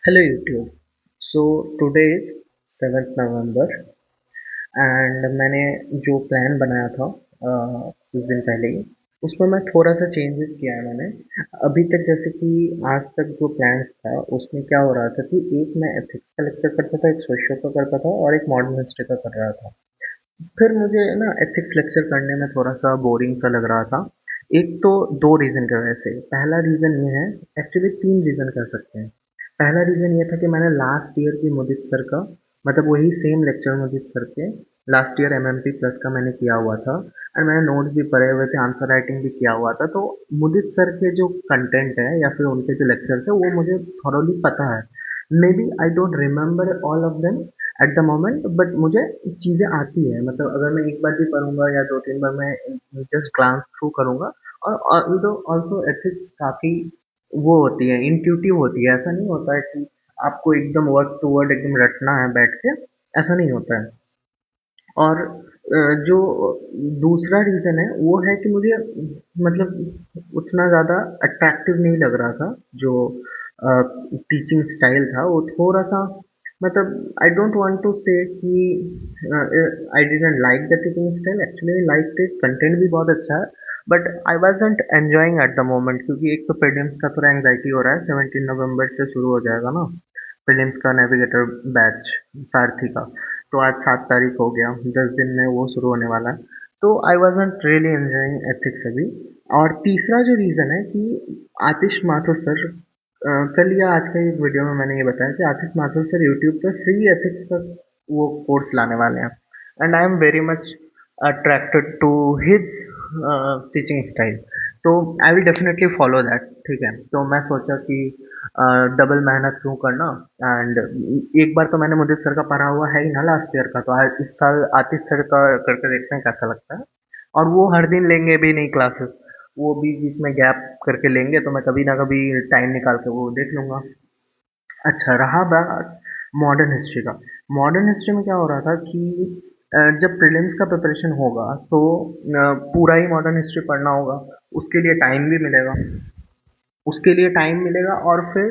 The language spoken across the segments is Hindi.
Hello YouTube. So today is 7th November and मैंने जो प्लान बनाया था कुछ दिन पहले ही उसमें मैं थोड़ा सा चेंजेस किया है मैंने। अभी तक जैसे कि आज तक जो प्लान्स था उसमें क्या हो रहा था कि एक मैं एथिक्स का लेक्चर करता था, एक सोशियो का करता था और एक मॉडर्न हिस्ट्री का कर रहा था। फिर मुझे ना एथिक्स लेक्चर करने में थोड़ा सा बोरिंग सा लग रहा था। एक तो दो रीज़न की वजह से। पहला रीज़न ये है, एक्चुअली तीन रीज़न कह सकते हैं। पहला रीज़न ये था कि मैंने लास्ट ईयर की मुदित सर का, मतलब वही सेम लेक्चर मुदित सर के लास्ट ईयर एमएमपी प्लस का मैंने किया हुआ था एंड मैंने नोट्स भी पढ़े हुए थे, आंसर राइटिंग भी किया हुआ था। तो मुदित सर के जो कंटेंट है या फिर उनके जो लेक्चर्स है वो मुझे थॉरोली पता है। Maybe I don't remember all of them at the moment, but मुझे चीज़ें आती है। मतलब अगर मैं एक बार भी पढ़ूंगा या दो तीन बार मैं जस्ट ग्लांस थ्रू करूंगा। और ऑल्सो एथिक्स काफ़ी वो होती है, इंट्यूटिव होती है। ऐसा नहीं होता है कि आपको एकदम वर्ड टू वर्ड एकदम रटना है बैठ के, ऐसा नहीं होता है। और जो दूसरा रीज़न है वो है कि मुझे मतलब उतना ज़्यादा अट्रैक्टिव नहीं लग रहा था जो टीचिंग स्टाइल था। वो थोड़ा सा मतलब आई डोंट वांट टू से कि I didn't like the teaching style, actually like it, content भी बहुत अच्छा है but I wasn't enjoying eight the moment. क्योंकि एक तो प्रीलिम्स का थोड़ा एंग्जाइटी हो रहा है, 17 नवंबर से शुरू हो जाएगा ना प्रीलिम्स का नेविगेटर बैच सारथी का। तो आज 7 तारीख हो गया, 10 दिन में वो शुरू होने वाला है। तो I wasn't really enjoying ethics अभी। और तीसरा जो रीज़न है कि आतिश माथुर सर, कल या आज का एक वीडियो में मैंने ये बताया कि आतिश माथुर सर यूट्यूब पर फ्री एथिक्स का वो कोर्स लाने वाले हैं and I am very much attracted to his teaching style. तो I will definitely follow that. ठीक है, तो मैं सोचा कि डबल मेहनत क्यों करना। एंड एक बार तो मैंने मुदित सर का पढ़ा हुआ है ही ना लास्ट ईयर का, तो आज इस साल आतिश सर का करके देखते हैं कैसा लगता है। और वो हर दिन लेंगे भी नहीं क्लासेस, वो बीच बीच में गैप करके लेंगे, तो मैं कभी ना कभी टाइम निकाल के वो देख लूँगा। अच्छा, रहा बात मॉडर्न हिस्ट्री का। मॉडर्न हिस्ट्री में क्या हो रहा था कि जब प्रीलिम्स का प्रिपरेशन होगा तो पूरा ही मॉडर्न हिस्ट्री पढ़ना होगा। उसके लिए टाइम भी मिलेगा, उसके लिए टाइम मिलेगा और फिर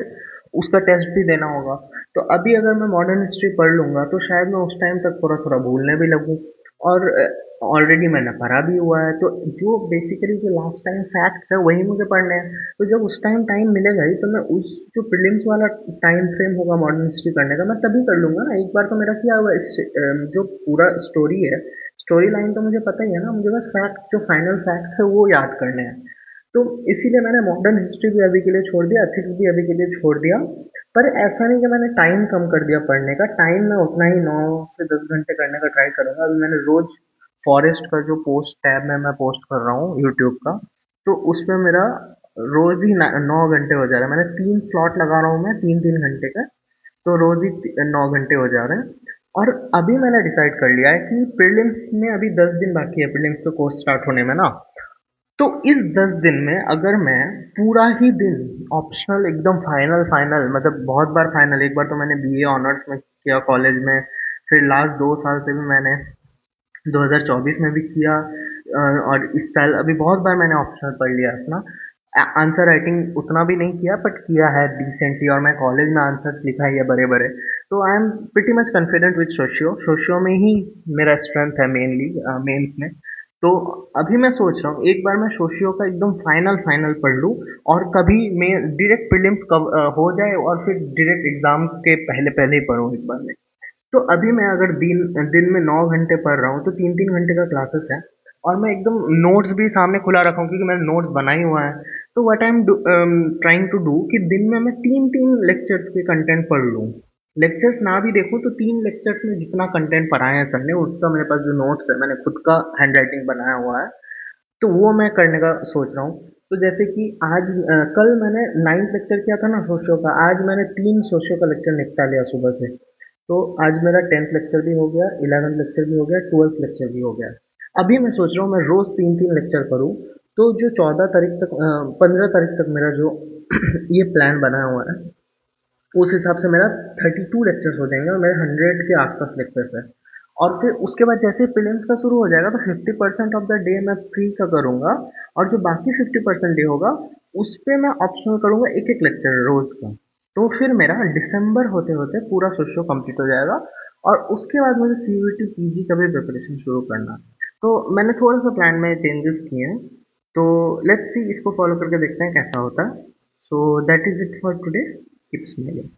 उसका टेस्ट भी देना होगा। तो अभी अगर मैं मॉडर्न हिस्ट्री पढ़ लूँगा तो शायद मैं उस टाइम तक थोड़ा-थोड़ा भूलने भी लगूँ। और ऑलरेडी मैंने पढ़ा भी हुआ है, तो जो बेसिकली जो लास्ट टाइम फैक्ट्स है वही मुझे पढ़ने हैं। तो जब उस टाइम टाइम मिलेगा ही तो मैं उस जो प्रीलिम्स वाला टाइम फ्रेम होगा मॉडर्न हिस्ट्री करने का, मैं तभी कर लूँगा ना। एक बार तो मेरा किया हुआ जो पूरा स्टोरी है, स्टोरी लाइन तो मुझे पता ही है ना, मुझे बस फैक्ट जो फाइनल फैक्ट्स है वो याद करने हैं। तो इसीलिए मैंने मॉडर्न हिस्ट्री भी अभी के लिए छोड़ दिया, एथिक्स भी अभी के लिए छोड़ दिया। पर ऐसा नहीं कि मैंने टाइम कम कर दिया पढ़ने का, टाइम मैं उतना ही 9 से 10 घंटे करने का ट्राई करूंगा। अभी मैंने रोज फॉरेस्ट का जो पोस्ट टैब में मैं पोस्ट कर रहा हूँ यूट्यूब का, तो उसमें मेरा रोज ही 9 घंटे हो जा रहा है। मैंने 3 स्लॉट लगा रहा हूँ मैं, 3-3 घंटे का, तो रोज ही 9 घंटे हो जा रहे हैं। और अभी मैंने डिसाइड कर लिया है कि प्रीलिम्स में अभी 10 दिन बाकी है प्रीलिम्स का कोर्स स्टार्ट होने में ना। तो इस 10 दिन में अगर मैं पूरा ही दिन ऑप्शनल एकदम फाइनल फाइनल, मतलब बहुत बार फाइनल, एक बार तो मैंने बीए ऑनर्स में किया कॉलेज में, फिर लास्ट 2 साल से भी मैंने 2024 में भी किया, और इस साल अभी बहुत बार मैंने ऑप्शनल पढ़ लिया अपना। आंसर राइटिंग उतना भी नहीं किया बट किया है डिसेंटली, और मैं कॉलेज में आंसर्स लिखा ही है बड़े बड़े। तो I am pretty much confident with socio, socio में ही मेरा स्ट्रेंथ है मेनली, मेंस में। तो अभी मैं सोच रहा हूँ एक बार मैं सोशियो का एकदम फाइनल फाइनल पढ़ लूँ, और कभी मैं डायरेक्ट प्रीलिम्स कब हो जाए और फिर डायरेक्ट एग्जाम के पहले पहले ही पढूँ एक बार में। तो अभी मैं अगर दिन दिन में 9 घंटे पढ़ रहा हूँ तो 3-3 घंटे का क्लासेस है। और मैं एकदम नोट्स भी सामने खुला रखा हूँ क्योंकि मैंने नोट्स बना ही हुआ है। तो what I am trying to do कि दिन में मैं 3-3 लेक्चर्स के कंटेंट पढ़ लूँ। लेक्चर्स ना भी देखूँ तो 3 लेक्चर्स में जितना कंटेंट पढ़ाया है सर ने उसका मेरे पास जो नोट्स है, मैंने खुद का हैंड राइटिंग बनाया हुआ है, तो वो मैं करने का सोच रहा हूँ। तो जैसे कि आज कल मैंने 9th लेक्चर किया था ना सोशियो का, आज मैंने 3 सोशियो का लेक्चर निपटा लिया सुबह से। तो आज मेरा 10th लेक्चर भी हो गया, 11th लेक्चर भी हो गया, 12th लेक्चर भी हो गया। अभी मैं सोच रहा हूँ मैं रोज 3-3 लेक्चर करूँ। तो जो 14 तारीख तक 15 तारीख तक मेरा जो ये प्लान बना हुआ है, उस हिसाब से मेरा 32 लेक्चर्स हो जाएंगे और मेरे 100 के आसपास लेक्चर्स है। और फिर उसके बाद जैसे ही प्रीलिम्स का शुरू हो जाएगा तो 50% ऑफ द डे मैं फ्री का करूँगा, और जो बाकी 50% डे होगा उस पे मैं ऑप्शनल करूँगा एक एक लेक्चर रोज का। तो फिर मेरा दिसंबर होते होते पूरा सोशो कंप्लीट हो जाएगा और उसके बाद मुझे सीयूईटी पीजी का भी प्रिपरेशन शुरू करना है। तो मैंने थोड़ा सा प्लान में चेंजेस किए हैं। तो लेट्स सी, इसको फॉलो करके देखते हैं कैसा होता है। So that is it for today. Keep smiling.